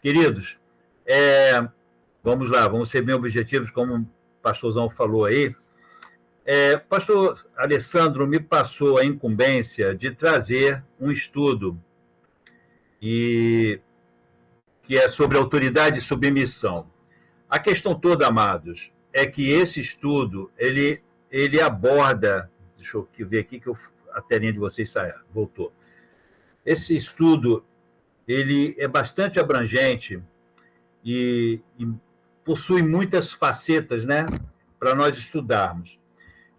Queridos, vamos lá, vamos ser bem objetivos, como o pastorzão falou aí. Pastor Alessandro me passou a incumbência de trazer um estudo que é sobre autoridade e submissão. A questão toda, amados, é que esse estudo, ele aborda... Deixa eu ver aqui que a telinha de vocês voltou. Esse estudo, ele é bastante abrangente e possui muitas facetas, né, para nós estudarmos.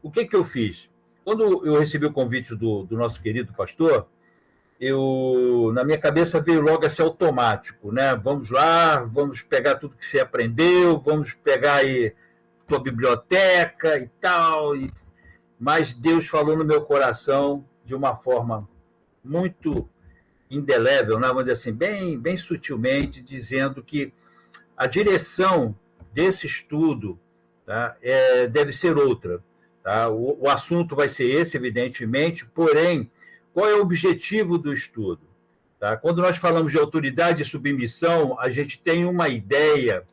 O que eu fiz? Quando eu recebi o convite do nosso querido pastor, na minha cabeça veio logo esse automático, né? Vamos lá, vamos pegar tudo que você aprendeu, vamos pegar aí tua biblioteca e tal. Mas Deus falou no meu coração de uma forma muito indelével, né? Vamos dizer assim, bem sutilmente, dizendo que a direção desse estudo, tá, deve ser outra. Tá? O assunto vai ser esse, evidentemente, porém, qual é o objetivo do estudo? Tá? Quando nós falamos de autoridade e submissão, a gente tem uma ideia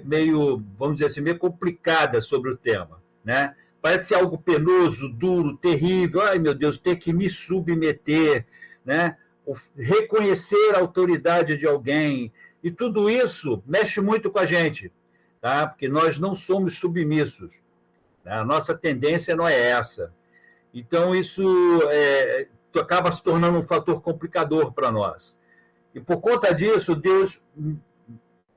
meio, vamos dizer assim, meio complicada sobre o tema, né? Parece algo penoso, duro, terrível. Ai, meu Deus, ter que me submeter, né? Reconhecer a autoridade de alguém. E tudo isso mexe muito com a gente, tá? Porque nós não somos submissos. Né? A nossa tendência não é essa. Então, isso acaba se tornando um fator complicador para nós. E, por conta disso, Deus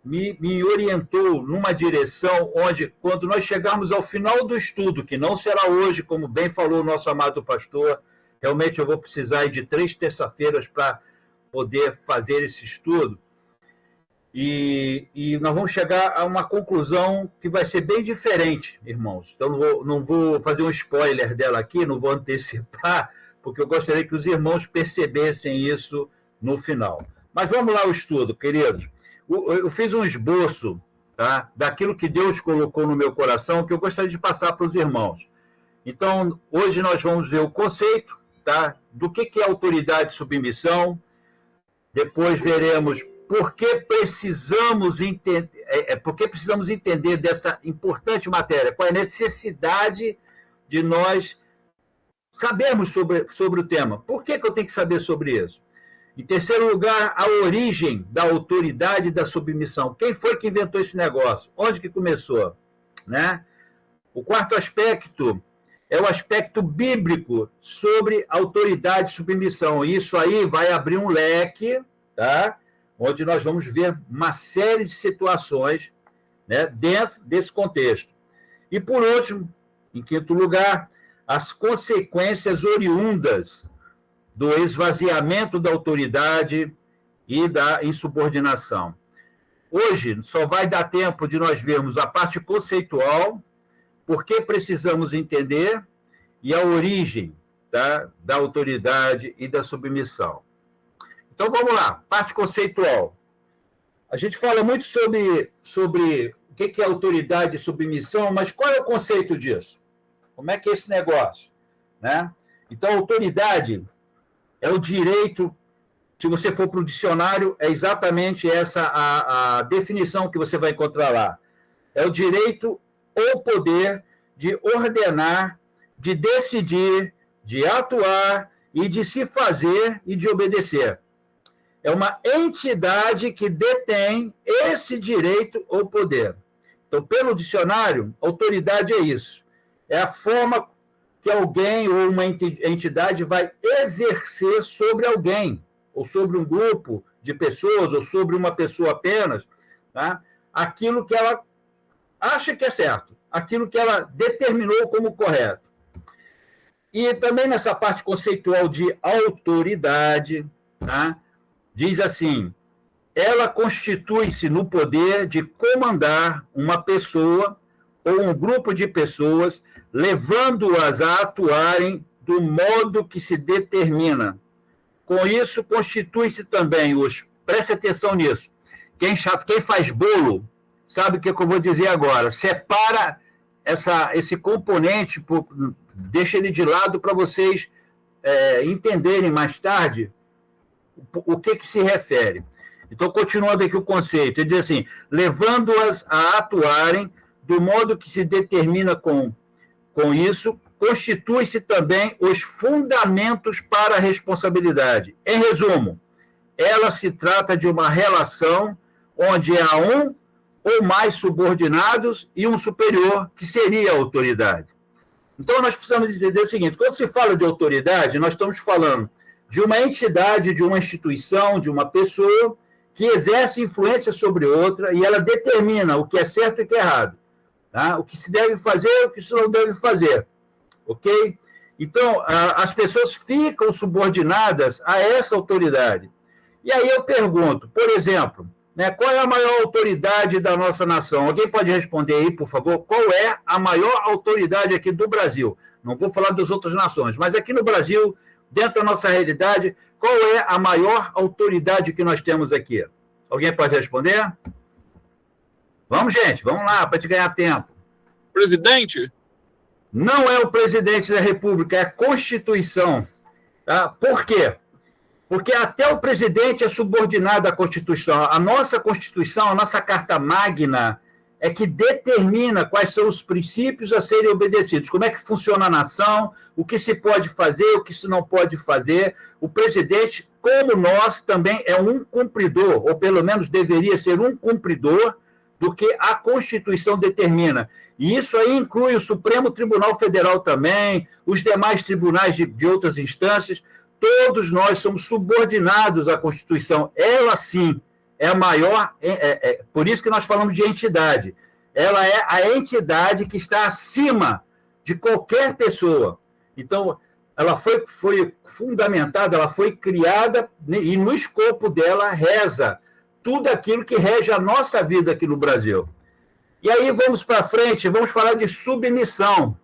me orientou numa direção onde, quando nós chegarmos ao final do estudo, que não será hoje, como bem falou o nosso amado pastor, realmente eu vou precisar de 3 terça-feiras para poder fazer esse estudo, e nós vamos chegar a uma conclusão que vai ser bem diferente, irmãos. Então, não vou fazer um spoiler dela aqui, não vou antecipar, porque eu gostaria que os irmãos percebessem isso no final. Mas vamos lá ao estudo, queridos. Eu fiz um esboço, tá, daquilo que Deus colocou no meu coração, que eu gostaria de passar para os irmãos. Então, hoje nós vamos ver o conceito, tá, do que é autoridade e submissão. Depois veremos por que precisamos entender dessa importante matéria, qual é a necessidade de nós sabermos sobre o tema. Por que eu tenho que saber sobre isso? Em terceiro lugar, a origem da autoridade e da submissão. Quem foi que inventou esse negócio? Onde que começou? Né? O quarto aspecto é o aspecto bíblico sobre autoridade e submissão. Isso aí vai abrir um leque, tá? Onde nós vamos ver uma série de situações, né, dentro desse contexto. E, por último, em quinto lugar, as consequências oriundas do esvaziamento da autoridade e da insubordinação. Hoje só vai dar tempo de nós vermos a parte conceitual, por que precisamos entender, e a origem, tá, da autoridade e da submissão. Então, vamos lá, parte conceitual. A gente fala muito sobre o que é autoridade e submissão, mas qual é o conceito disso? Como é que é esse negócio? Né? Então, autoridade é o direito, se você for para o dicionário, é exatamente essa a definição que você vai encontrar lá. É o direito ou poder de ordenar, de decidir, de atuar e de se fazer e de obedecer. É uma entidade que detém esse direito ou poder. Então, pelo dicionário, autoridade é isso. É a forma que alguém ou uma entidade vai exercer sobre alguém, ou sobre um grupo de pessoas, ou sobre uma pessoa apenas, tá? Aquilo que ela acha que é certo, aquilo que ela determinou como correto. E também nessa parte conceitual de autoridade, tá? Diz assim, ela constitui-se no poder de comandar uma pessoa ou um grupo de pessoas, levando-as a atuarem do modo que se determina. Com isso, constitui-se também preste atenção nisso, quem faz bolo, sabe o que eu vou dizer agora, separa esse componente, deixa ele de lado para vocês entenderem mais tarde o que se refere. Então, continuando aqui o conceito, ele diz assim, levando-as a atuarem do modo que se determina com isso, constituem-se também os fundamentos para a responsabilidade. Em resumo, ela se trata de uma relação onde há um ou mais subordinados e um superior, que seria a autoridade. Então, nós precisamos entender o seguinte, quando se fala de autoridade, nós estamos falando de uma entidade, de uma instituição, de uma pessoa que exerce influência sobre outra e ela determina o que é certo e o que é errado, tá? O que se deve fazer e o que se não deve fazer, ok? Então, as pessoas ficam subordinadas a essa autoridade. E aí eu pergunto, por exemplo, né, qual é a maior autoridade da nossa nação? Alguém pode responder aí, por favor? Qual é a maior autoridade aqui do Brasil? Não vou falar das outras nações, mas aqui no Brasil, dentro da nossa realidade, qual é a maior autoridade que nós temos aqui? Alguém pode responder? Vamos, gente, vamos lá, para te ganhar tempo. Presidente? Não é o presidente da República, é a Constituição. Tá? Por quê? Porque até o presidente é subordinado à Constituição. A nossa Constituição, a nossa Carta Magna, é que determina quais são os princípios a serem obedecidos, como é que funciona a nação, o que se pode fazer, o que se não pode fazer. O presidente, como nós, também é um cumpridor, ou pelo menos deveria ser um cumpridor do que a Constituição determina. E isso aí inclui o Supremo Tribunal Federal também, os demais tribunais de outras instâncias. Todos nós somos subordinados à Constituição. Ela, sim, é a maior... por isso que nós falamos de entidade. Ela é a entidade que está acima de qualquer pessoa. Então, ela foi fundamentada, ela foi criada, e no escopo dela reza tudo aquilo que rege a nossa vida aqui no Brasil. E aí vamos para frente, vamos falar de submissão.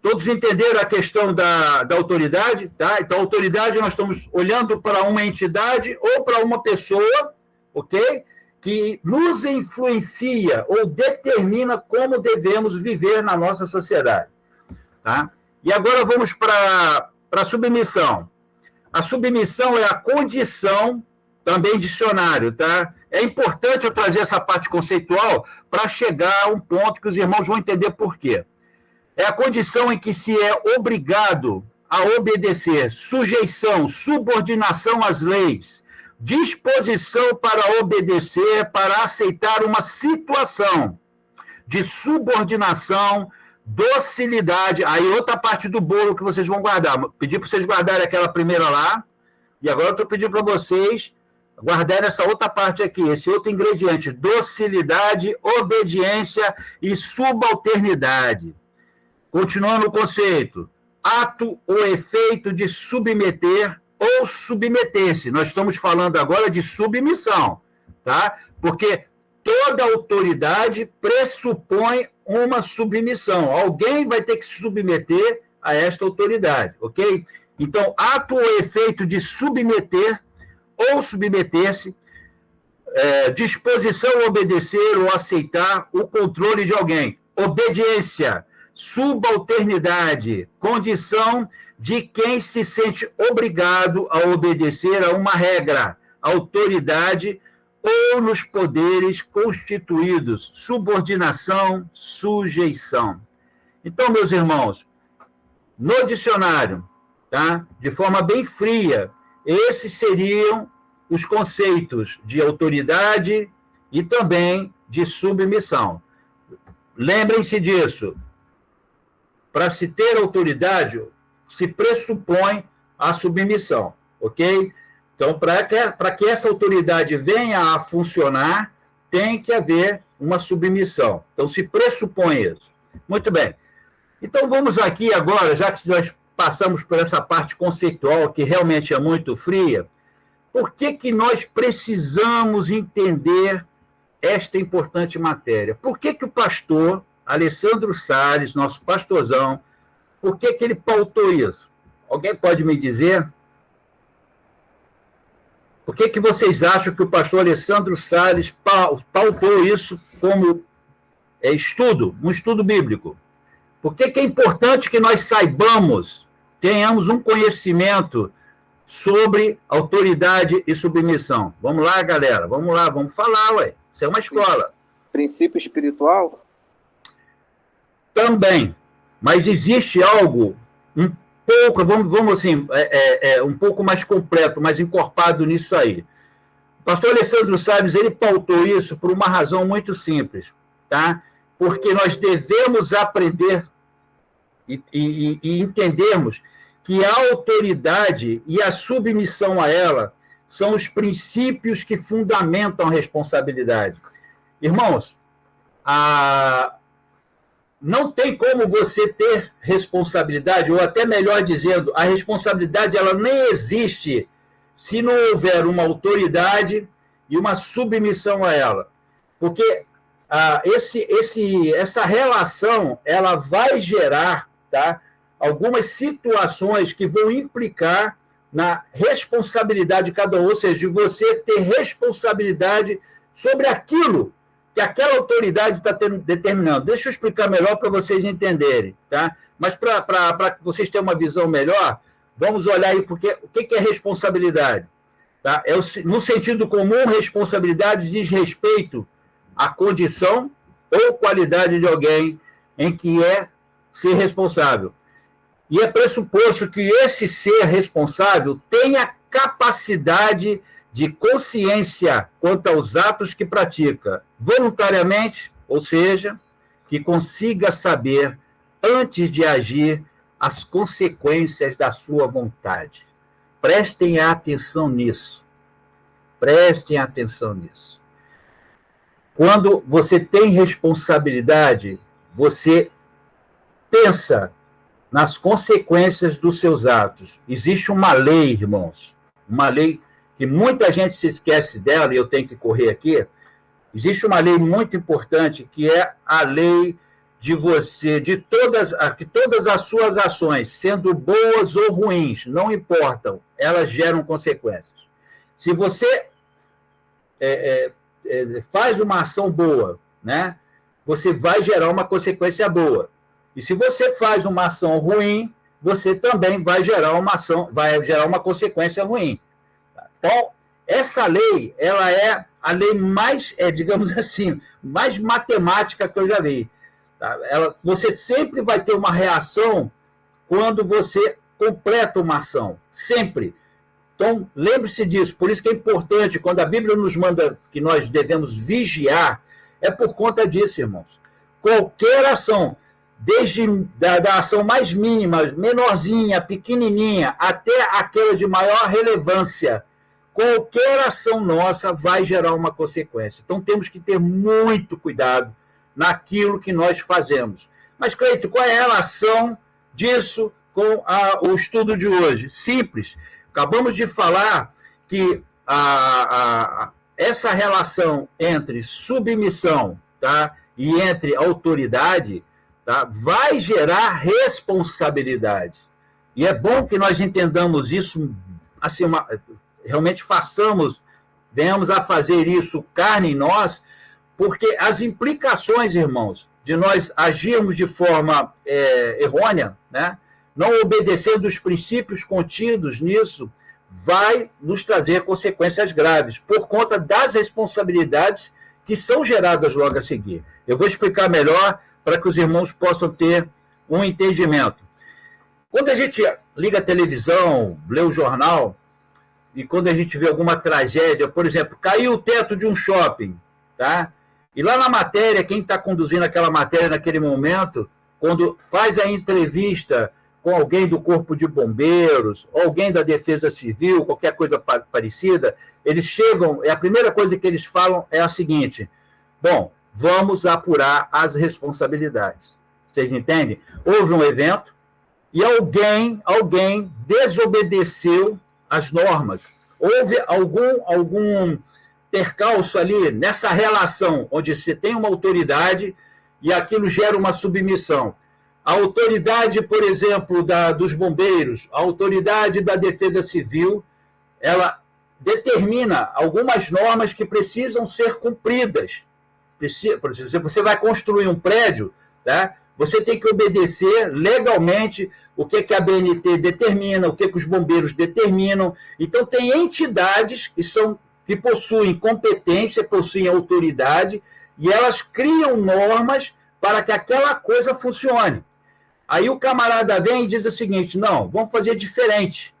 Todos entenderam a questão da autoridade? Tá? Então, a autoridade, nós estamos olhando para uma entidade ou para uma pessoa, ok? Que nos influencia ou determina como devemos viver na nossa sociedade. Tá? E agora vamos para a submissão. A submissão é a condição, também dicionário, tá? É importante eu trazer essa parte conceitual para chegar a um ponto que os irmãos vão entender por quê. É a condição em que se é obrigado a obedecer, sujeição, subordinação às leis, disposição para obedecer, para aceitar uma situação de subordinação, docilidade. Aí outra parte do bolo que vocês vão guardar. Pedi para vocês guardarem aquela primeira lá, e agora eu estou pedindo para vocês guardarem essa outra parte aqui, esse outro ingrediente, docilidade, obediência e subalternidade. Continuando o conceito, ato ou efeito de submeter ou submeter-se. Nós estamos falando agora de submissão, tá? Porque toda autoridade pressupõe uma submissão. Alguém vai ter que se submeter a esta autoridade, ok? Então, ato ou efeito de submeter ou submeter-se, disposição a obedecer ou aceitar o controle de alguém. Obediência, subalternidade, condição de quem se sente obrigado a obedecer a uma regra, autoridade ou nos poderes constituídos, subordinação, sujeição. Então, meus irmãos, no dicionário, tá? De forma bem fria, esses seriam os conceitos de autoridade e também de submissão. Lembrem-se disso. Para se ter autoridade, se pressupõe a submissão, ok? Então, para que essa autoridade venha a funcionar, tem que haver uma submissão. Então, se pressupõe isso. Muito bem. Então, vamos aqui agora, já que nós passamos por essa parte conceitual, que realmente é muito fria, por que nós precisamos entender esta importante matéria? Por que o pastor Alessandro Salles, nosso pastorzão, por que ele pautou isso? Alguém pode me dizer? Por que vocês acham que o pastor Alessandro Salles pautou isso como estudo, um estudo bíblico? Por que é importante que nós saibamos, tenhamos um conhecimento sobre autoridade e submissão. Vamos lá, galera, vamos lá, vamos falar, ué. Isso é uma escola. Princípio espiritual? Também, mas existe algo um pouco, vamos assim, um pouco mais completo, mais encorpado nisso aí. O pastor Alessandro Salles, ele pautou isso por uma razão muito simples, tá? Porque nós devemos aprender e entendermos que a autoridade e a submissão a ela são os princípios que fundamentam a responsabilidade. Irmãos, não tem como você ter responsabilidade, ou até melhor dizendo, a responsabilidade ela nem existe se não houver uma autoridade e uma submissão a ela. Porque essa relação ela vai gerar, tá, algumas situações que vão implicar na responsabilidade de cada um, ou seja, de você ter responsabilidade sobre aquilo que aquela autoridade está determinando. Deixa eu explicar melhor para vocês entenderem, tá? Mas para vocês terem uma visão melhor, vamos olhar aí porque, o que é responsabilidade. Tá? No sentido comum, responsabilidade diz respeito à condição ou qualidade de alguém em que é ser responsável. E é pressuposto que esse ser responsável tenha capacidade de consciência quanto aos atos que pratica, voluntariamente, ou seja, que consiga saber, antes de agir, as consequências da sua vontade. Prestem atenção nisso. Prestem atenção nisso. Quando você tem responsabilidade, você pensa nas consequências dos seus atos. Existe uma lei, irmãos, uma lei que muita gente se esquece dela, e eu tenho que correr aqui. Existe uma lei muito importante, que é a lei de você, de todas as suas ações, sendo boas ou ruins, não importam, elas geram consequências. Se você faz uma ação boa, né, você vai gerar uma consequência boa. E se você faz uma ação ruim, você também vai gerar uma consequência ruim. Então, essa lei, ela é a lei mais, digamos assim, mais matemática que eu já vi. Tá? Você sempre vai ter uma reação quando você completa uma ação. Sempre. Então, lembre-se disso. Por isso que é importante, quando a Bíblia nos manda que nós devemos vigiar, é por conta disso, irmãos. Qualquer ação, desde da ação mais mínima, menorzinha, pequenininha, até aquela de maior relevância, qualquer ação nossa vai gerar uma consequência. Então, temos que ter muito cuidado naquilo que nós fazemos. Mas, Cleito, qual é a relação disso com o estudo de hoje? Simples. Acabamos de falar que essa relação entre submissão, tá, e entre autoridade, tá, vai gerar responsabilidade. E é bom que nós entendamos isso, assim, realmente venhamos a fazer isso carne em nós, porque as implicações, irmãos, de nós agirmos de forma errônea, né, não obedecendo os princípios contidos nisso, vai nos trazer consequências graves, por conta das responsabilidades que são geradas logo a seguir. Eu vou explicar melhor para que os irmãos possam ter um entendimento. Quando a gente liga a televisão, lê o jornal, e quando a gente vê alguma tragédia, por exemplo, caiu o teto de um shopping, tá? E lá na matéria, quem está conduzindo aquela matéria naquele momento, quando faz a entrevista com alguém do Corpo de Bombeiros, ou alguém da Defesa Civil, qualquer coisa parecida, eles chegam, a primeira coisa que eles falam é a seguinte: bom, vamos apurar as responsabilidades. Vocês entendem? Houve um evento e alguém desobedeceu as normas. Houve algum percalço ali nessa relação, onde você tem uma autoridade e aquilo gera uma submissão. A autoridade, por exemplo, dos bombeiros, a autoridade da Defesa Civil, ela determina algumas normas que precisam ser cumpridas. Por exemplo, você vai construir um prédio, tá? você tem que obedecer legalmente o que a BNT determina, o que os bombeiros determinam. Então, tem entidades que possuem competência, possuem autoridade, e elas criam normas para que aquela coisa funcione. Aí o camarada vem e diz o seguinte: não, vamos fazer diferente,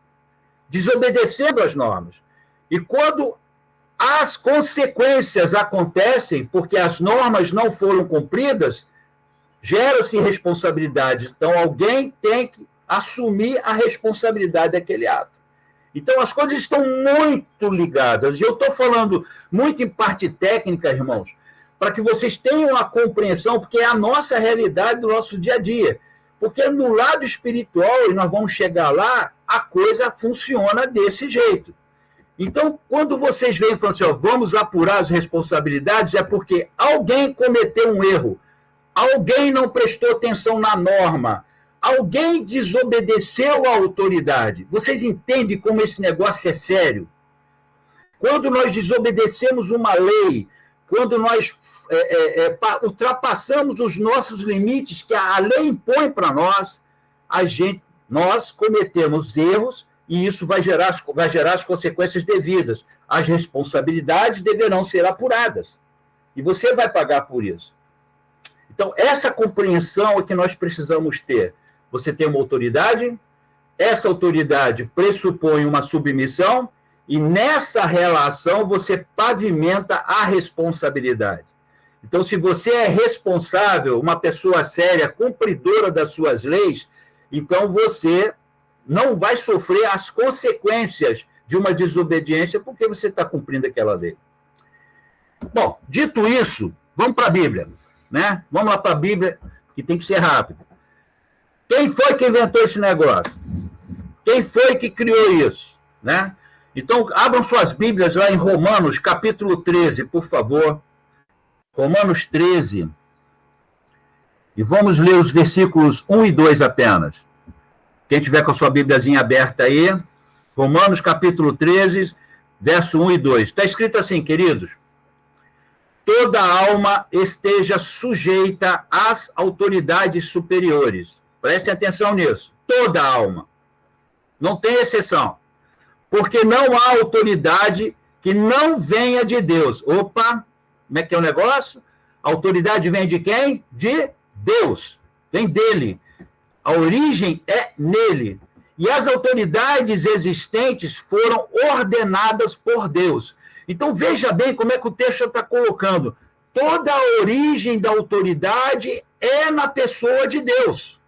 desobedecendo as normas. E quando as consequências acontecem, porque as normas não foram cumpridas, gera-se responsabilidade. Então, alguém tem que assumir a responsabilidade daquele ato. Então, as coisas estão muito ligadas. E eu estou falando muito em parte técnica, irmãos, para que vocês tenham a compreensão, porque é a nossa realidade do nosso dia a dia. Porque no lado espiritual, e nós vamos chegar lá, a coisa funciona desse jeito. Então, quando vocês veem e falam assim, ó, vamos apurar as responsabilidades, é porque alguém cometeu um erro, alguém não prestou atenção na norma, alguém desobedeceu a autoridade. Vocês entendem como esse negócio é sério? Quando nós desobedecemos uma lei, quando nós ultrapassamos os nossos limites que a lei impõe para nós, nós cometemos erros e isso vai gerar as consequências devidas. As responsabilidades deverão ser apuradas. E você vai pagar por isso. Então, essa compreensão é que nós precisamos ter. Você tem uma autoridade, essa autoridade pressupõe uma submissão, e nessa relação você pavimenta a responsabilidade. Então, se você é responsável, uma pessoa séria, cumpridora das suas leis, então você não vai sofrer as consequências de uma desobediência porque você está cumprindo aquela lei. Bom, dito isso, vamos para a Bíblia, né? Vamos lá para a Bíblia, que tem que ser rápido. Quem foi que inventou esse negócio? Quem foi que criou isso, né? Então, abram suas Bíblias lá em Romanos, capítulo 13, por favor. Romanos 13. E vamos ler os versículos 1 e 2 apenas. Quem tiver com a sua Bíbliazinha aberta aí, Romanos capítulo 13, verso 1 e 2. Está escrito assim, queridos: toda alma esteja sujeita às autoridades superiores. Prestem atenção nisso. Toda alma. Não tem exceção. Porque não há autoridade que não venha de Deus. Opa, como é que é o negócio? A autoridade vem de quem? De Deus. Vem dele. A origem é nele. E as autoridades existentes foram ordenadas por Deus. Então, veja bem como é que o texto está colocando. Toda a origem da autoridade é na pessoa de Deus.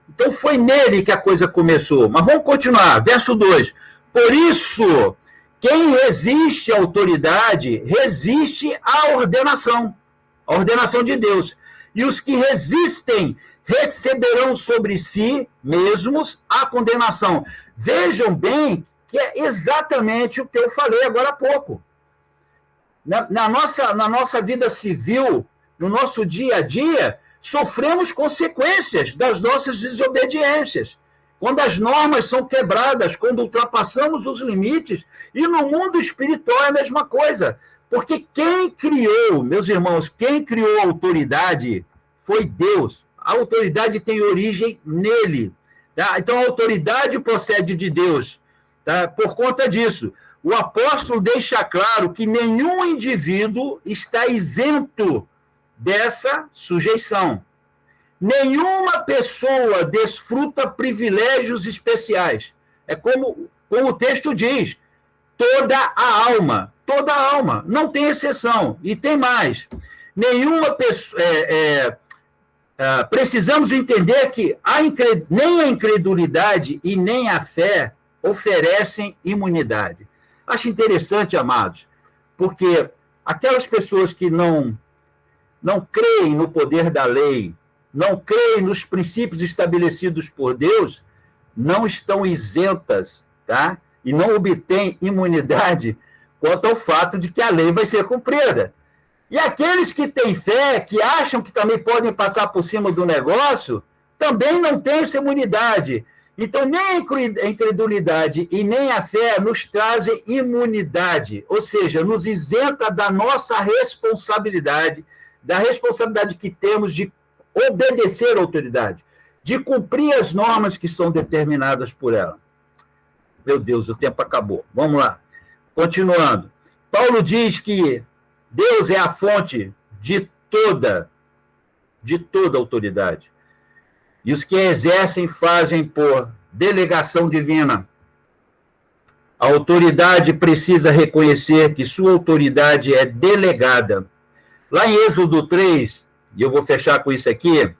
Então, foi nele que a coisa começou. Mas vamos continuar. Verso 2. Por isso, quem resiste à autoridade, resiste à ordenação. A ordenação de Deus. E os que resistem receberão sobre si mesmos a condenação. Vejam bem que é exatamente o que eu falei agora há pouco. Na nossa vida civil, no nosso dia a dia, sofremos consequências das nossas desobediências. Quando as normas são quebradas, quando ultrapassamos os limites, e no mundo espiritual é a mesma coisa. Porque quem criou, meus irmãos, quem criou a autoridade foi Deus. A autoridade tem origem nele. Tá? Então, a autoridade procede de Deus. Tá? Por conta disso, o apóstolo deixa claro que nenhum indivíduo está isento dessa sujeição. Nenhuma pessoa desfruta privilégios especiais. É como o texto diz, toda a alma, não tem exceção. E tem mais. Nenhuma pessoa... precisamos entender que nem a incredulidade e nem a fé oferecem imunidade. Acho interessante, amados, porque aquelas pessoas que não creem no poder da lei, não creem nos princípios estabelecidos por Deus, não estão isentas, tá? E não obtêm imunidade quanto ao fato de que a lei vai ser cumprida. E aqueles que têm fé, que acham que também podem passar por cima do negócio, também não têm essa imunidade. Então, nem a incredulidade e nem a fé nos trazem imunidade, ou seja, nos isenta da nossa responsabilidade, da responsabilidade que temos de obedecer à autoridade, de cumprir as normas que são determinadas por ela. Meu Deus, o tempo acabou. Vamos lá. Continuando. Paulo diz que Deus é a fonte de toda autoridade. E os que exercem fazem por delegação divina. A autoridade precisa reconhecer que sua autoridade é delegada. Lá em Êxodo 3, e eu vou fechar com isso aqui,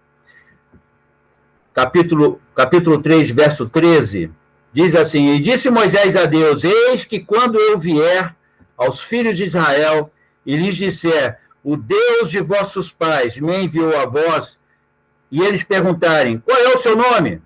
capítulo 3, verso 13, diz assim: E disse Moisés a Deus, eis que quando eu vier aos filhos de Israel e lhes disser, o Deus de vossos pais me enviou a vós, e eles perguntarem, qual é o seu nome?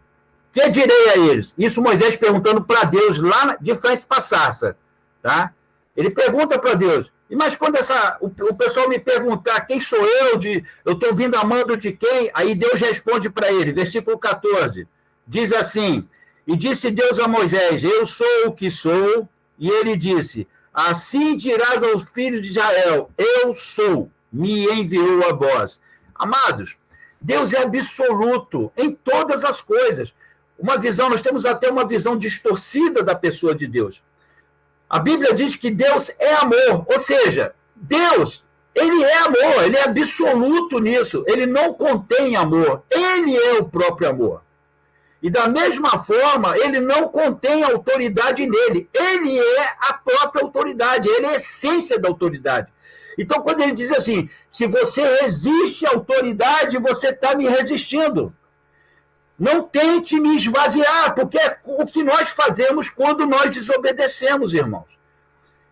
Que direi a eles? Isso Moisés perguntando para Deus, lá de frente para a sarça. Tá? Ele pergunta para Deus, mas quando o pessoal me perguntar quem sou eu estou vindo a mando de quem? Aí Deus responde para ele, versículo 14, diz assim, e disse Deus a Moisés, eu sou o que sou, e ele disse, assim dirás aos filhos de Israel, eu sou, me enviou a vós. Amados, Deus é absoluto em todas as coisas. Nós temos até uma visão distorcida da pessoa de Deus. A Bíblia diz que Deus é amor, ou seja, Deus, ele é amor, ele é absoluto nisso, ele não contém amor, ele é o próprio amor. E da mesma forma, ele não contém autoridade nele, ele é a própria autoridade, ele é a essência da autoridade. Então, quando ele diz assim, se você resiste à autoridade, você está me resistindo. Não tente me esvaziar, porque é o que nós fazemos quando nós desobedecemos, irmãos.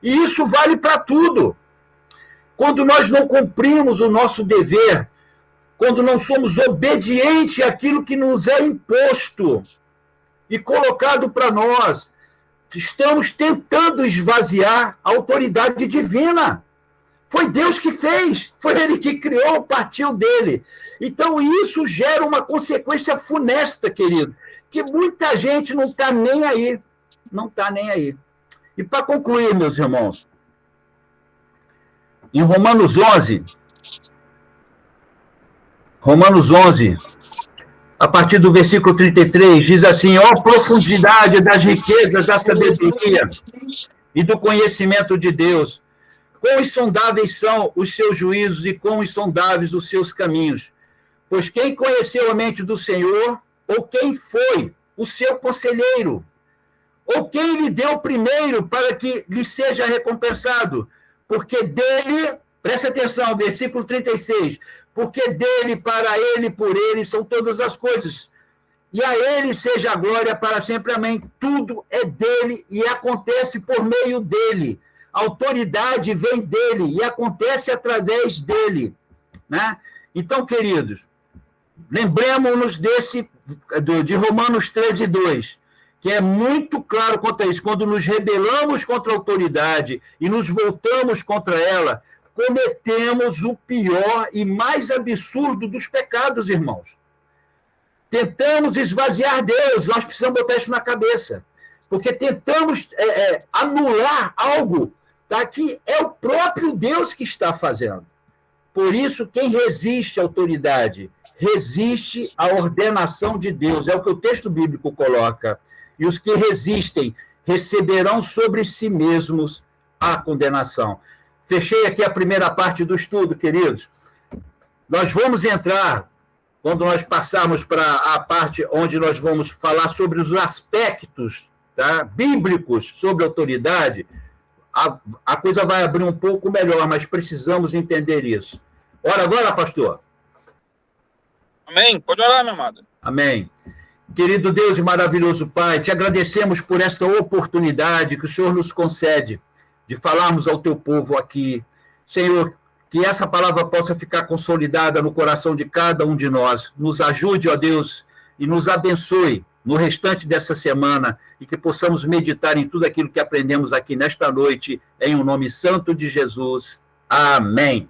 E isso vale para tudo. Quando nós não cumprimos o nosso dever, quando não somos obedientes àquilo que nos é imposto e colocado para nós, estamos tentando esvaziar a autoridade divina. Foi Deus que fez, foi Ele que criou, partiu dele. Então, isso gera uma consequência funesta, querido, que muita gente não está nem aí. Não está nem aí. E para concluir, meus irmãos, em Romanos 11, a partir do versículo 33, diz assim, ó profundidade das riquezas da sabedoria e do conhecimento de Deus, quão insondáveis são os seus juízos e quão insondáveis os seus caminhos. Pois quem conheceu a mente do Senhor, ou quem foi o seu conselheiro, ou quem lhe deu primeiro para que lhe seja recompensado? Porque dele, presta atenção, versículo 36, porque dele, para ele, por ele, são todas as coisas. E a ele seja a glória para sempre, amém. Tudo é dele e acontece por meio dele. A autoridade vem dele e acontece através dele. Né? Então, queridos, lembremos-nos de Romanos 13, 2, que é muito claro quanto a isso. Quando nos rebelamos contra a autoridade e nos voltamos contra ela, cometemos o pior e mais absurdo dos pecados, irmãos. Tentamos esvaziar Deus, nós precisamos botar isso na cabeça, porque tentamos anular algo, tá, que é o próprio Deus que está fazendo. Por isso, quem resiste à autoridade, resiste à ordenação de Deus, é o que o texto bíblico coloca. E os que resistem receberão sobre si mesmos a condenação. Fechei aqui a primeira parte do estudo, queridos. Nós vamos entrar, quando nós passarmos para a parte onde nós vamos falar sobre os aspectos, tá, bíblicos sobre autoridade, a coisa vai abrir um pouco melhor, mas precisamos entender isso. Ora agora, pastor. Amém. Pode orar, meu amado. Amém. Querido Deus e maravilhoso Pai, te agradecemos por esta oportunidade que o Senhor nos concede de falarmos ao teu povo aqui. Senhor, que essa palavra possa ficar consolidada no coração de cada um de nós. Nos ajude, ó Deus, e nos abençoe no restante dessa semana e que possamos meditar em tudo aquilo que aprendemos aqui nesta noite, em o nome santo de Jesus. Amém.